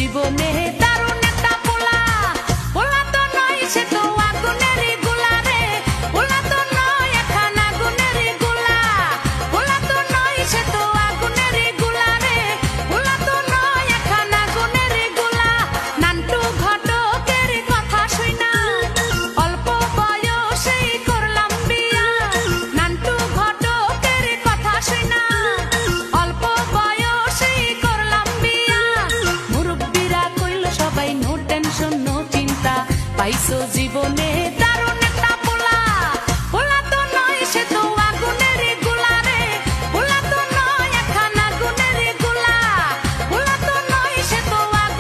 জীবনে দারুণ একটা পোলা, পোলা তো নয় সে তো আগুনেরই গোলা রে, পোলা তো নয় এখন আগুনেরই গোলা, পোলা তো নয় সে তো আগুনেরই গোলা রে, পোলা তো নয় এখন আগুনেরই গোলা। নান্টু ঘটকের কথা শুইনা অল্প বয়সেই করলাম বিয়া, নান্টু ঘটকের কথা শুইনা অল্প বয়সেই করলাম বিয়া। মুরব্বিরা কইল সবাই নো টেনশন নো চিন্তা, পাইছো জীবনে